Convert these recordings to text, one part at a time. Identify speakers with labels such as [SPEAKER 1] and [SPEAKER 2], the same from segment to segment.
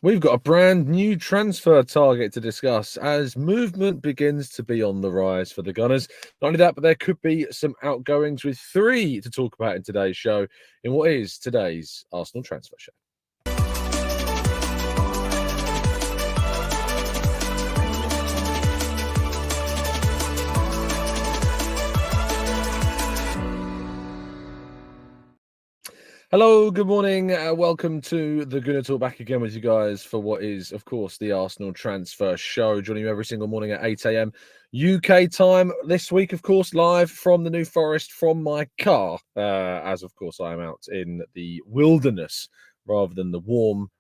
[SPEAKER 1] We've got a brand new transfer target to discuss as movement begins to be on the rise for the Gunners. Not only that, but there could be some outgoings with 3 to talk about in today's show in what is today's Arsenal transfer show. Hello, good morning. Welcome to the Gooner Talk, back again with you guys for what is, of course, the Arsenal transfer show. Joining you every single morning at 8 a.m. UK time. This week, of course, live from the New Forest from my car, as, of course, I am out in the wilderness rather than the warm,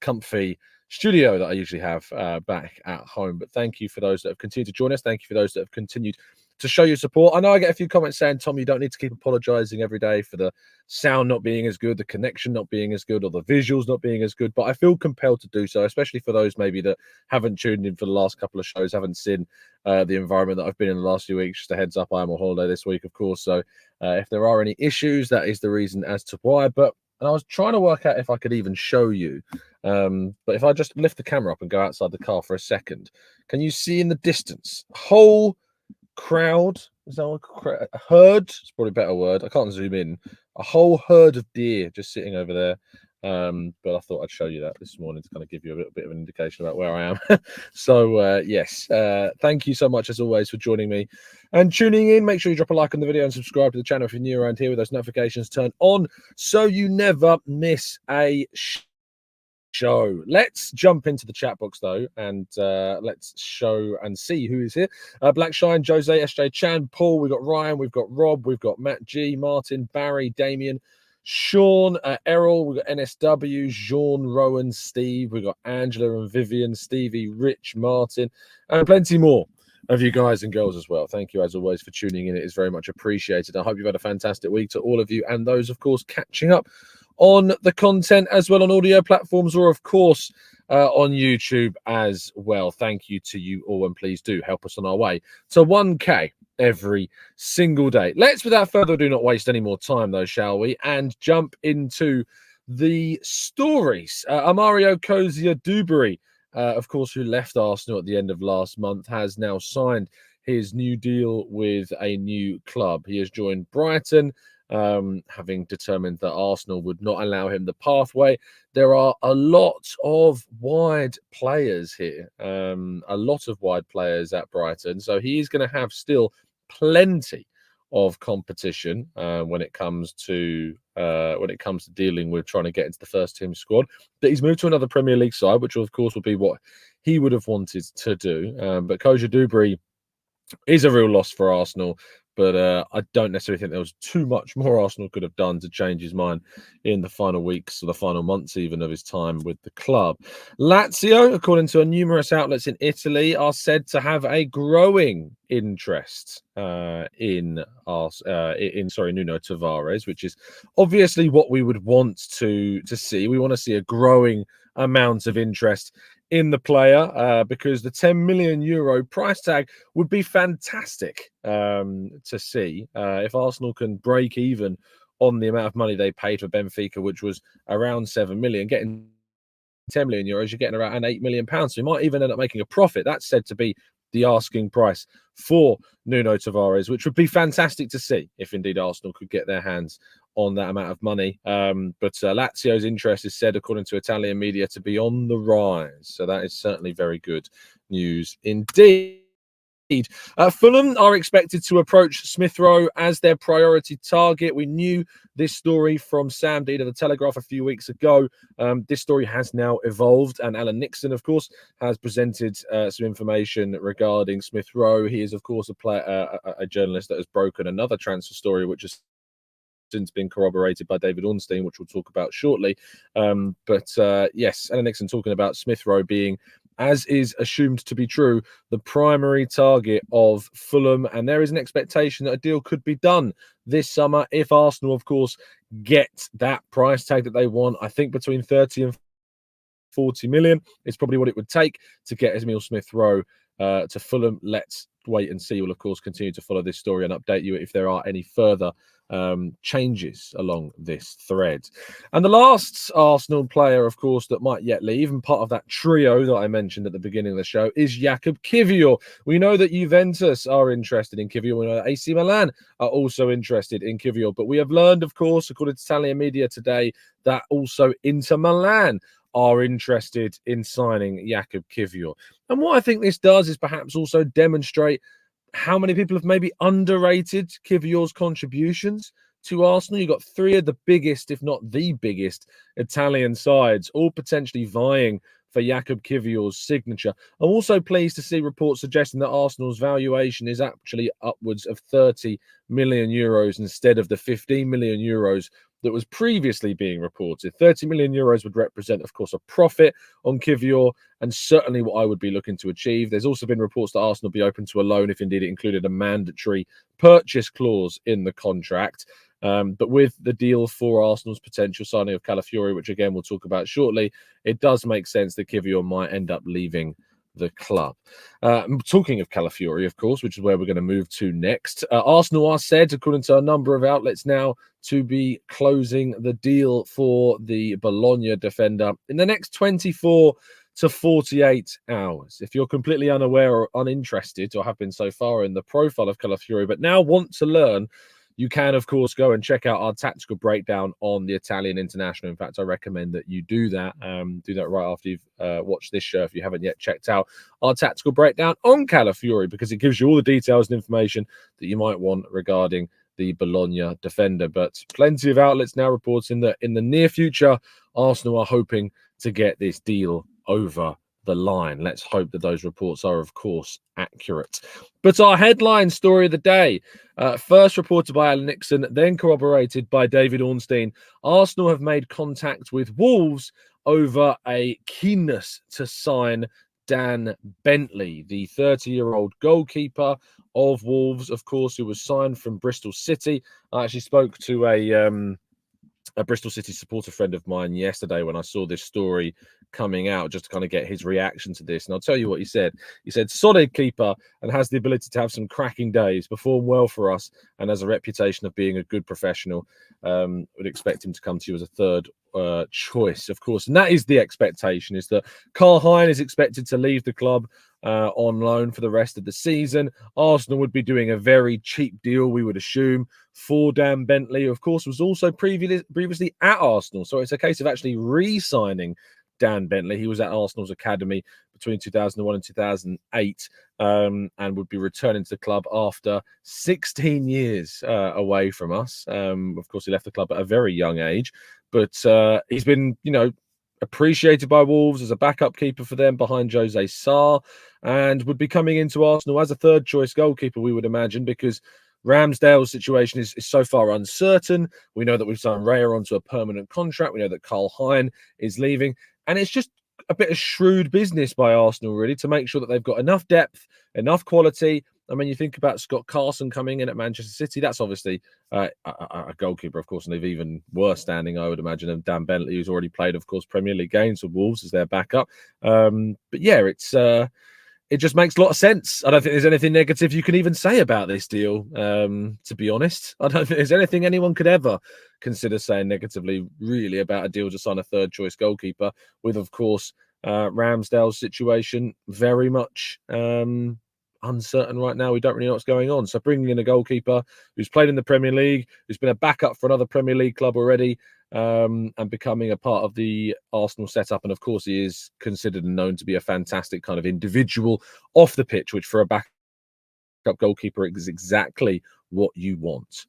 [SPEAKER 1] comfy studio that I usually have back at home. But thank you for those that have continued to join us. Thank you for those that have continued to show your support. I know I get a few comments saying, Tom, you don't need to keep apologizing every day for the sound not being as good, the connection not being as good, or the visuals not being as good, but I feel compelled to do so, especially for those maybe that haven't tuned in for the last couple of shows, haven't seen the environment that I've been in the last few weeks. Just a heads up, I am on holiday this week, of course, so if there are any issues, that is the reason as to why. But I was trying to work out if I could even show you, but if I just lift the camera up and go outside the car for a second, can you see in the distance whole crowd? Is that a herd? It's probably a better word. I can't zoom in. A whole herd of deer just sitting over there. But I thought I'd show you that this morning to kind of give you a little bit of an indication about where I am. So yes, thank you so much as always for joining me and tuning in. Make sure you drop a like on the video and subscribe to the channel if you're new around here, with those notifications turned on so you never miss a show. Let's jump into the chat box though, and let's show and see who is here. Black Shine, Jose, SJ Chan, Paul, we've got Ryan, we've got Rob, we've got Matt G, Martin, Barry, Damien, Sean, Errol, we've got NSW, Jean, Rowan, Steve, we've got Angela and Vivian, Stevie, Rich, Martin, and plenty more of you guys and girls as well. Thank you as always for tuning in. It is very much appreciated. I hope you've had a fantastic week, to all of you, and those of course catching up on the content as well on audio platforms, or of course on YouTube as well. Thank you to you all, and please do help us on our way to 1K every single day. Let's, without further ado, not waste any more time though, shall we, and jump into the stories. Amario Cozier-Duberry, of course, who left Arsenal at the end of last month, has now signed his new deal with a new club. He has joined Brighton, having determined that Arsenal would not allow him the pathway. There are a lot of wide players here, a lot of wide players at Brighton, so he is going to have still plenty of competition when it comes to dealing with trying to get into the first team squad. That he's moved to another Premier League side, which of course would be what he would have wanted to do. But Cozier-Duberry is a real loss for Arsenal, but I don't necessarily think there was too much more Arsenal could have done to change his mind in the final weeks or the final months even of his time with the club. Lazio, according to numerous outlets in Italy, are said to have a growing interest in Nuno Tavares, which is obviously what we would want to see. We want to see a growing amount of interest in the player, because the 10 million euro price tag would be fantastic to see. If Arsenal can break even on the amount of money they paid for Benfica, which was around 7 million, getting 10 million euros, you're getting around £8 million. So you might even end up making a profit. That's said to be the asking price for Nuno Tavares, which would be fantastic to see if indeed Arsenal could get their hands on that amount of money. But Lazio's interest is said, according to Italian media, to be on the rise. So that is certainly very good news indeed. Fulham are expected to approach Smith Rowe as their priority target. We knew this story from Sam Dean of the Telegraph a few weeks ago. This story has now evolved, and Alan Nixon, of course, has presented some information regarding Smith Rowe. He is, of course, a journalist that has broken another transfer story, which has since been corroborated by David Ornstein, which we'll talk about shortly. Yes, Alan Nixon talking about Smith Rowe being, as is assumed to be true, the primary target of Fulham. And there is an expectation that a deal could be done this summer if Arsenal, of course, get that price tag that they want. I think between 30 and 40 million is probably what it would take to get Emile Smith Rowe to Fulham. Let's wait and see. We'll, of course, continue to follow this story and update you if there are any further changes along this thread. And the last Arsenal player, of course, that might yet leave, and part of that trio that I mentioned at the beginning of the show, is Jakub Kiwior. We know that Juventus are interested in Kiwior. We know that AC Milan are also interested in Kiwior. But we have learned, of course, according to Italian media today, that also Inter Milan are interested in signing Jakub Kiwior. And what I think this does is perhaps also demonstrate how many people have maybe underrated Kiwior's contributions to Arsenal. You've got three of the biggest, if not the biggest, Italian sides, all potentially vying for Jakub Kiwior's signature. I'm also pleased to see reports suggesting that Arsenal's valuation is actually upwards of 30 million euros instead of the 15 million euros that was previously being reported. 30 million euros would represent, of course, a profit on Kiwior, and certainly what I would be looking to achieve. There's also been reports that Arsenal be open to a loan if indeed it included a mandatory purchase clause in the contract. But with the deal for Arsenal's potential signing of Calafiori, which again we'll talk about shortly, it does make sense that Kiwior might end up leaving the club. Talking of Calafiori, of course, which is where we're going to move to next. Arsenal are said, according to a number of outlets now, to be closing the deal for the Bologna defender in the next 24 to 48 hours. If you're completely unaware or uninterested, or have been so far, in the profile of Calafiori, but now want to learn, you can, of course, go and check out our tactical breakdown on the Italian international. In fact, I recommend that you do that. Do that right after you've watched this show if you haven't yet checked out our tactical breakdown on Calafiori, because it gives you all the details and information that you might want regarding the Bologna defender. But plenty of outlets now reporting that in the near future, Arsenal are hoping to get this deal over the line. Let's hope that those reports are, of course, accurate. But our headline story of the day, first reported by Alan Nixon, then corroborated by David Ornstein. Arsenal have made contact with Wolves over a keenness to sign Dan Bentley, the 30-year-old goalkeeper of Wolves, of course, who was signed from Bristol City. I actually spoke to a Bristol City supporter friend of mine yesterday when I saw this story coming out, just to kind of get his reaction to this. And I'll tell you what he said. He said, solid keeper and has the ability to have some cracking days, perform well for us, and has a reputation of being a good professional. Would expect him to come to you as a third choice, of course. And that is the expectation, is that Karl Hein is expected to leave the club on loan for the rest of the season. Arsenal would be doing a very cheap deal, we would assume, for Dan Bentley, who of course was also previously at Arsenal. So it's a case of actually re-signing Dan Bentley. He was at Arsenal's academy between 2001 and 2008, and would be returning to the club after 16 years away from us. Of course, he left the club at a very young age, but he's been, appreciated by Wolves as a backup keeper for them behind Jose Sarr, and would be coming into Arsenal as a third choice goalkeeper, we would imagine, because Ramsdale's situation is so far uncertain. We know that we've signed Raya onto a permanent contract. We know that Karl Hein is leaving. And it's just a bit of shrewd business by Arsenal, really, to make sure that they've got enough depth, enough quality. I mean, you think about Scott Carson coming in at Manchester City. That's obviously a goalkeeper, of course, and they've even worse standing, I would imagine, than Dan Bentley, who's already played, of course, Premier League games for Wolves as their backup. But yeah, it just makes a lot of sense. I don't think there's anything negative you can even say about this deal, to be honest. I don't think there's anything anyone could ever consider saying negatively, really, about a deal to sign a third-choice goalkeeper, with, of course, Ramsdale's situation very much uncertain right now. We don't really know what's going on. So bringing in a goalkeeper who's played in the Premier League, who's been a backup for another Premier League club already, and becoming a part of the Arsenal setup. And of course, he is considered and known to be a fantastic kind of individual off the pitch, which for a backup goalkeeper is exactly what you want.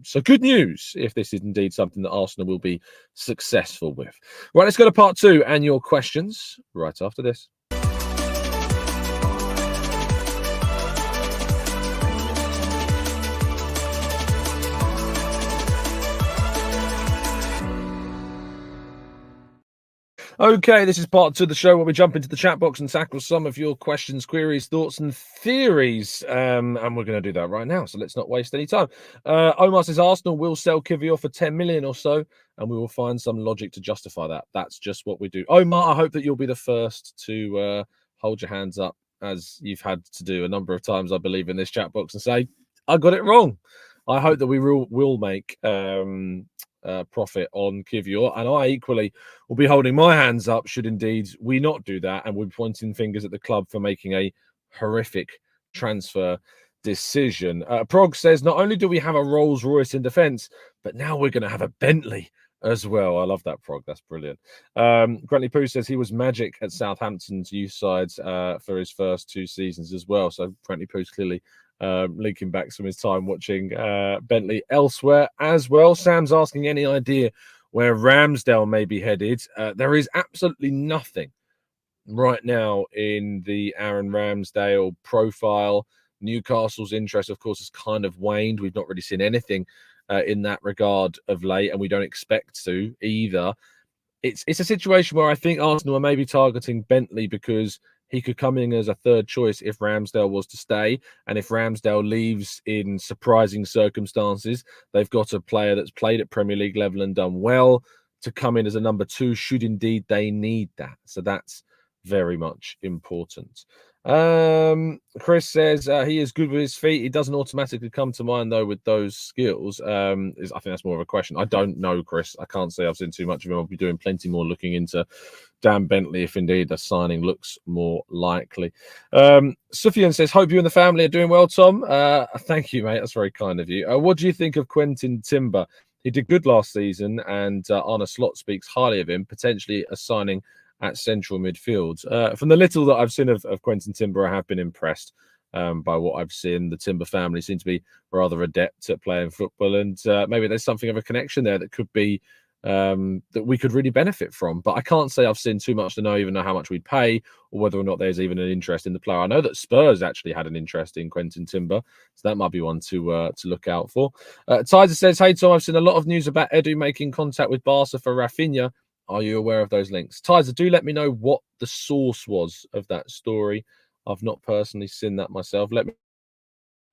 [SPEAKER 1] So good news if this is indeed something that Arsenal will be successful with. Right, let's go to part two and your questions right after this. Okay, this is part two of the show where we jump into the chat box and tackle some of your questions, queries, thoughts, and theories. And we're going to do that right now, so let's not waste any time. Omar says Arsenal will sell Kiwior for 10 million or so, and we will find some logic to justify that. That's just what we do. Omar, I hope that you'll be the first to hold your hands up, as you've had to do a number of times, I believe, in this chat box, and say, I got it wrong. I hope that we will make profit on Kiwior, and I equally will be holding my hands up should indeed we not do that, and we're pointing fingers at the club for making a horrific transfer decision. Prog says, not only do we have a Rolls Royce in defence, but now we're going to have a Bentley as well. I love that, Prog. That's brilliant. Grantley Pooh says he was magic at Southampton's youth sides for his first 2 seasons as well. So Grantley Pooh's clearly linking back some of his time watching Bentley elsewhere as well. Sam's asking any idea where Ramsdale may be headed. There is absolutely nothing right now in the Aaron Ramsdale profile. Newcastle's interest, of course, has kind of waned. We've not really seen anything in that regard of late, and we don't expect to either. It's a situation where I think Arsenal are maybe targeting Bentley because he could come in as a third choice if Ramsdale was to stay. And if Ramsdale leaves in surprising circumstances, they've got a player that's played at Premier League level and done well to come in as a number 2 should indeed they need that. So that's very much important. Chris says he is good with his feet. He doesn't automatically come to mind though with those skills. I think that's more of a question. I don't know, Chris. I can't say I've seen too much of him. I'll be doing plenty more looking into Dan Bentley if indeed the signing looks more likely. Sufyan says, hope you and the family are doing well, Tom. Thank you, mate. That's very kind of you. What do you think of Quentin Timber? He did good last season, and Arne Slot speaks highly of him, potentially a signing at central midfield. From the little that I've seen of Quentin Timber, I have been impressed by what I've seen. The Timber family seem to be rather adept at playing football, and maybe there's something of a connection there that could be that we could really benefit from. But I can't say I've seen too much to even know how much we'd pay or whether or not there's even an interest in the player. I know that Spurs actually had an interest in Quentin Timber, so that might be one to look out for. Tizer says, hey Tom, I've seen a lot of news about Edu making contact with Barca for Rafinha. Are you aware of those links? Tizer, do let me know what the source was of that story. I've not personally seen that myself. Let me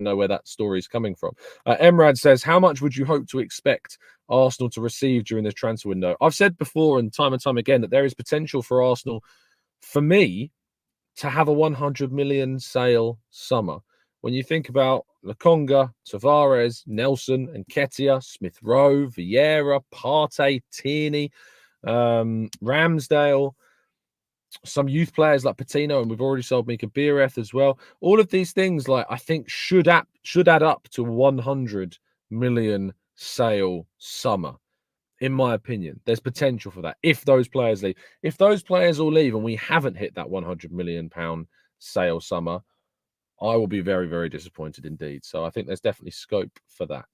[SPEAKER 1] know where that story is coming from. Emrad says, how much would you hope to expect Arsenal to receive during this transfer window? I've said before and time again that there is potential for Arsenal, for me, to have a 100 million sale summer. When you think about Lokonga, Tavares, Nelson, and Nketiah, Smith Rowe, Vieira, Partey, Tierney, Ramsdale, some youth players like Patino, and we've already sold Mika Biereth as well. All of these things, I think, should add up to 100 million sale summer. In my opinion, there's potential for that if those players leave. If those players all leave and we haven't hit that 100 million pound sale summer, I will be very, very disappointed indeed. So I think there's definitely scope for that.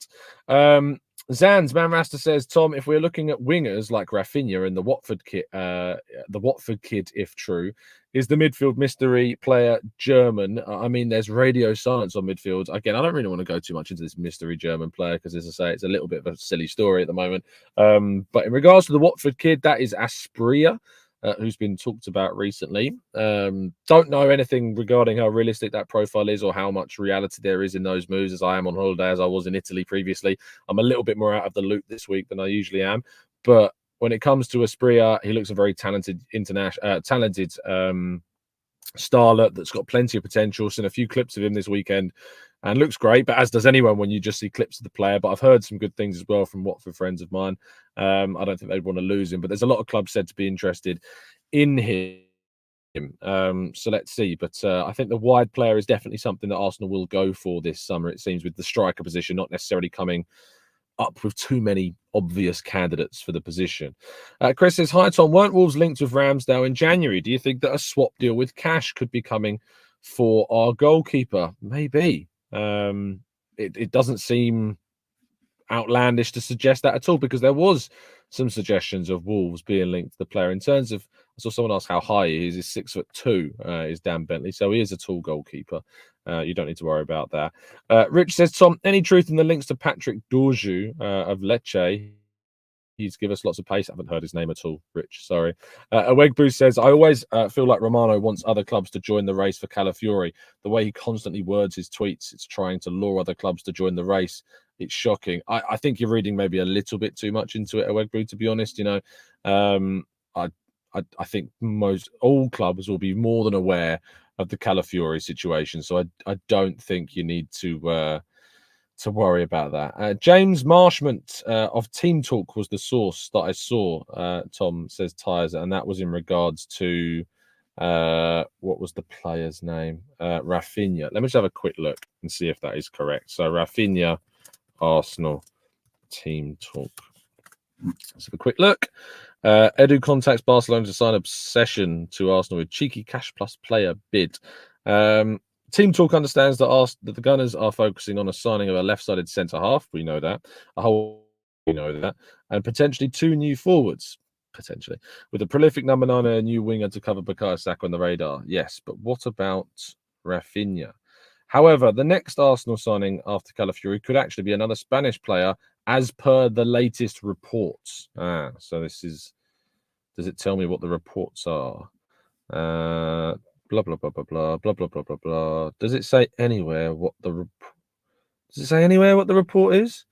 [SPEAKER 1] Zan's Man Rasta says, Tom, if we're looking at wingers like Rafinha and the Watford kid, if true, is the midfield mystery player German? I mean, there's radio silence on midfield. Again, I don't really want to go too much into this mystery German player because, as I say, it's a little bit of a silly story at the moment. But in regards to the Watford kid, that is Aspria, who's been talked about recently. Don't know anything regarding how realistic that profile is or how much reality there is in those moves, as I am on holiday, as I was in Italy previously. I'm a little bit more out of the loop this week than I usually am. But when it comes to Aspria, he looks a very talented starlet that's got plenty of potential. Seen a few clips of him this weekend and looks great, but as does anyone when you just see clips of the player. But I've heard some good things as well from Watford friends of mine. I don't think they'd want to lose him, but there's a lot of clubs said to be interested in him. So let's see. But I think the wide player is definitely something that Arsenal will go for this summer, it seems, with the striker position not necessarily coming up with too many obvious candidates for the position. Chris says, hi Tom, weren't Wolves linked with Ramsdale in January? Do you think that a swap deal with cash could be coming for our goalkeeper? Maybe. It doesn't seem outlandish to suggest that at all, because there was some suggestions of Wolves being linked to the player. In terms of, I saw someone ask how high he is. He's 6'2", is Dan Bentley, so he is a tall goalkeeper. You don't need to worry about that. Rich says, Tom, any truth in the links to Patrick Dorju of Lecce? He's given us lots of pace. I haven't heard his name at all, Rich. Sorry. Awegbu says, I always feel like Romano wants other clubs to join the race for Calafiori. The way he constantly words his tweets, it's trying to lure other clubs to join the race. It's shocking. I think you're reading maybe a little bit too much into it, Awegbu, to be honest. I think all clubs will be more than aware of the Calafiori situation. So I don't think you need to to worry about that. James Marshment of Team Talk was the source that I saw. Tom says Tyres, and that was in regards to what was the player's name? Rafinha. Let me just have a quick look and see if that is correct. So Rafinha, Arsenal, Team Talk. Let's have a quick look. Edu contacts Barcelona to sign obsession to Arsenal with cheeky cash plus player bid. Team Talk understands that the Gunners are focusing on a signing of a left-sided centre half. We know that. We know that, and potentially 2 new forwards. Potentially, with a prolific number 9 and a new winger to cover Bukayo Saka on the radar. Yes, but what about Rafinha? However, the next Arsenal signing after Calafiori could actually be another Spanish player, as per the latest reports. So this is. Does it tell me what the reports are? Blah blah blah blah blah blah blah blah blah blah. Does it say anywhere what the report is?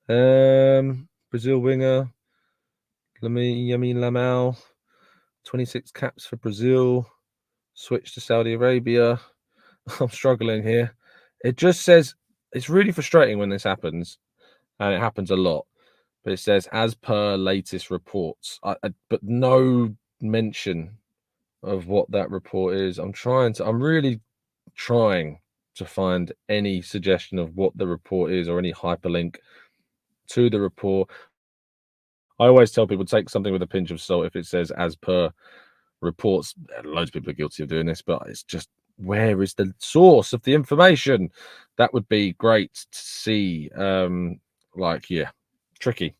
[SPEAKER 1] Brazil winger, Emile Lamel, 26 caps for Brazil, switch to Saudi Arabia. I'm struggling here. It just says, it's really frustrating when this happens, and it happens a lot. But it says, as per latest reports, but no mention of what that report is. I'm really trying to find any suggestion of what the report is or any hyperlink to the report. I always tell people, take something with a pinch of salt if it says as per reports. Loads of people are guilty of doing this, but it's just, where is the source of the information? That would be great to see. Tricky.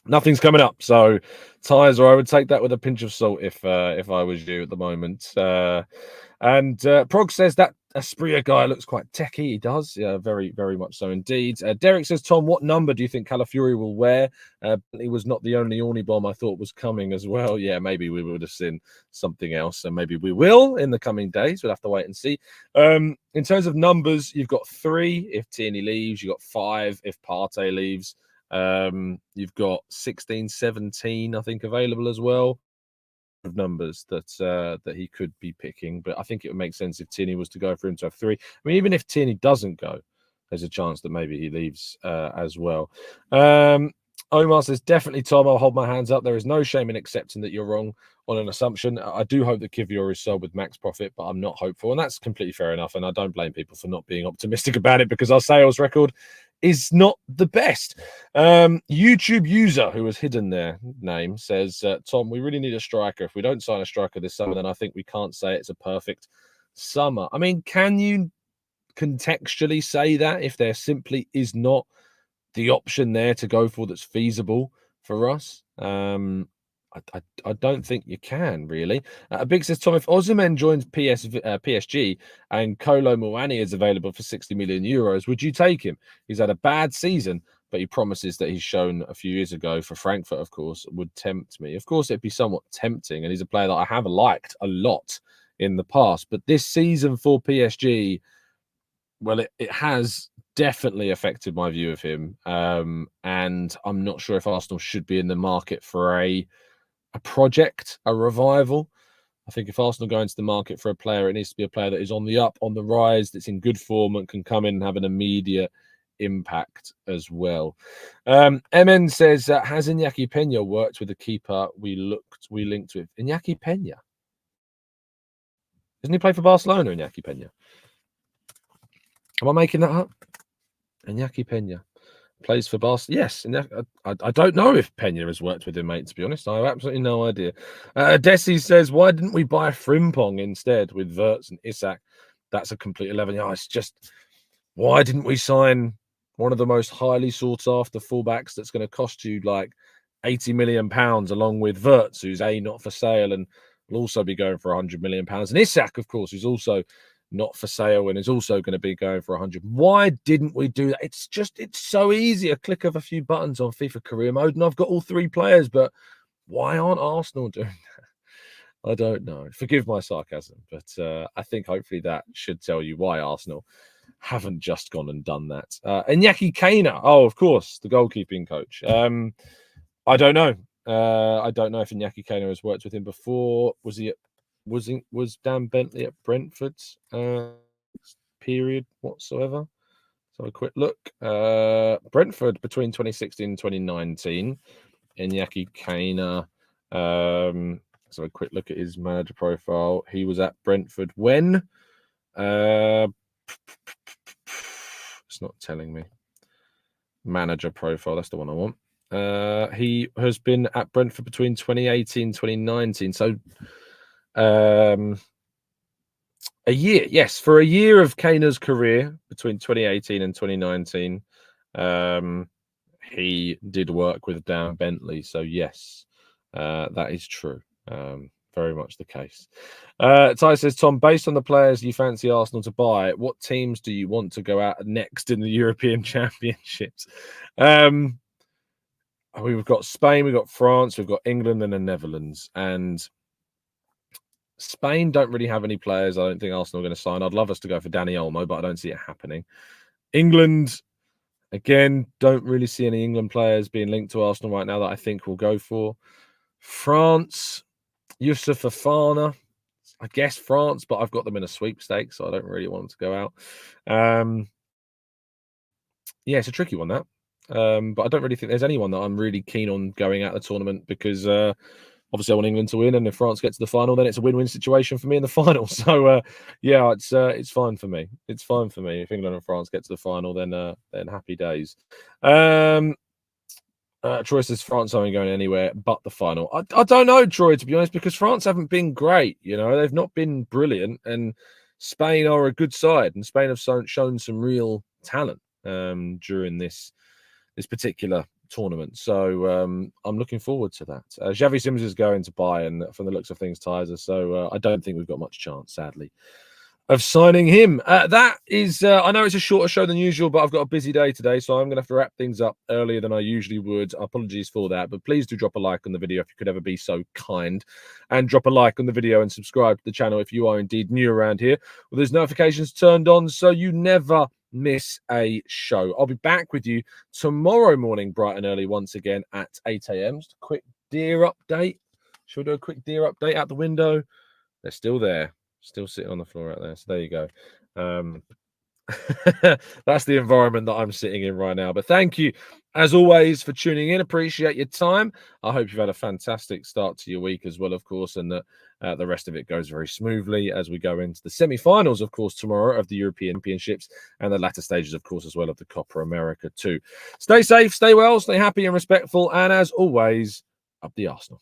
[SPEAKER 1] Nothing's coming up, so Tyres, or I would take that with a pinch of salt if I was you at the moment. And Prog says that Asprilla guy looks quite techie. He does, yeah, very, very much so indeed. Derek says, Tom, what number do you think Calafiori will wear? He was not the only Orny bomb I thought was coming as well. Yeah, maybe we would have seen something else, and maybe we will in the coming days. We'll have to wait and see. In terms of numbers, you've got 3 if Tierney leaves. You've got 5 if Partey leaves. You've got 16, 17, I think, available as well. Of numbers that he could be picking, but I think it would make sense if Tierney was to go for him to have 3. I mean, even if Tierney doesn't go, there's a chance that maybe he leaves as well. Omar says, definitely, Tom, I'll hold my hands up. There is no shame in accepting that you're wrong on an assumption. I do hope that Kiwior is sold with max profit, but I'm not hopeful, and that's completely fair enough, and I don't blame people for not being optimistic about it, because our sales record is not the best. YouTube user, who has hidden their name, says, Tom, we really need a striker. If we don't sign a striker this summer, then I think we can't say it's a perfect summer. I mean, can you contextually say that if there simply is not the option there to go for that's feasible for us? I don't think you can, really. Big says, Tom, if Osimhen joins PSG and Kolo Muani is available for 60 million euros, would you take him? He's had a bad season, but he promises that he's shown a few years ago for Frankfurt, of course, would tempt me. Of course, it'd be somewhat tempting, and he's a player that I have liked a lot in the past. But this season for PSG, well, it has definitely affected my view of him. And I'm not sure if Arsenal should be in the market for a project, a revival. I think if Arsenal go into the market for a player, it needs to be a player that is on the up, on the rise, that's in good form and can come in and have an immediate impact as well. MN says, has Iñaki Peña worked with the keeper we linked with? Iñaki Peña? Doesn't he play for Barcelona, Iñaki Peña? Am I making that up? Iñaki Peña plays for Barcelona. Yes, I don't know if Peña has worked with him, mate, to be honest. I have absolutely no idea. Desi says, why didn't we buy Frimpong instead with Wirtz and Isak? That's a complete 11. It's just, why didn't we sign one of the most highly sought after fullbacks that's going to cost you like £80 million, along with Wirtz, who's not for sale and will also be going for £100 million, and Isak, of course, who's also not for sale and is also going to be going for 100. Why didn't we do that? It's so easy. A click of a few buttons on FIFA career mode, and I've got all 3 players. But why aren't Arsenal doing that? I don't know. Forgive my sarcasm, but I think hopefully that should tell you why Arsenal haven't just gone and done that. Iñaki Kaina, of course, the goalkeeping coach. I don't know. I don't know if Iñaki Kaina has worked with him before. Was Dan Bentley at Brentford's period whatsoever? So a quick look. Brentford between 2016 and 2019. Iñaki Caina. So a quick look at his manager profile. He was at Brentford when? It's not telling me. Manager profile. That's the one I want. He has been at Brentford between 2018 and 2019. So a year, yes, for a year of Caina's career between 2018 and 2019, he did work with Dan Bentley. So yes, that is true. Very much the case. Ty says, Tom, based on the players you fancy Arsenal to buy, what teams do you want to go out next in the European Championships? We've got Spain, we've got France, we've got England and the Netherlands. And Spain don't really have any players I don't think Arsenal are going to sign. I'd love us to go for Dani Olmo, but I don't see it happening. England, again, don't really see any England players being linked to Arsenal right now that I think we'll go for. France, Youssouf Fofana, I guess France, but I've got them in a sweepstake, so I don't really want them to go out. Yeah, it's a tricky one, that. But I don't really think there's anyone that I'm really keen on going out of the tournament because obviously I want England to win, and if France gets to the final, then it's a win-win situation for me in the final. So yeah, it's fine for me. It's fine for me. If England and France get to the final, then happy days. Troy says France aren't going anywhere but the final. I don't know, Troy, to be honest, because France haven't been great. You know, they've not been brilliant, and Spain are a good side, and Spain have shown some real talent during this particular tournament. So I'm looking forward to that. Xavi Simons is going to Bayern from the looks of things, Tizer. So I don't think we've got much chance, sadly, of signing him. That is, I know it's a shorter show than usual, but I've got a busy day today, so I'm going to have to wrap things up earlier than I usually would. Apologies for that, but please do drop a like on the video if you could ever be so kind, and drop a like on the video and subscribe to the channel if you are indeed new around here. Well, there's notifications turned on so you never miss a show. I'll be back with you tomorrow morning, bright and early, once again at 8 a.m. Just a quick deer update. Should we do a quick deer update out the window? They're still there. Still sitting on the floor out there. So there you go. That's the environment that I'm sitting in right now. But thank you, as always, for tuning in. Appreciate your time. I hope you've had a fantastic start to your week as well, of course, and that the rest of it goes very smoothly as we go into the semi-finals, of course, tomorrow of the European Championships and the latter stages, of course, as well of the Copa America too. Stay safe, stay well, stay happy and respectful, and as always, up the Arsenal.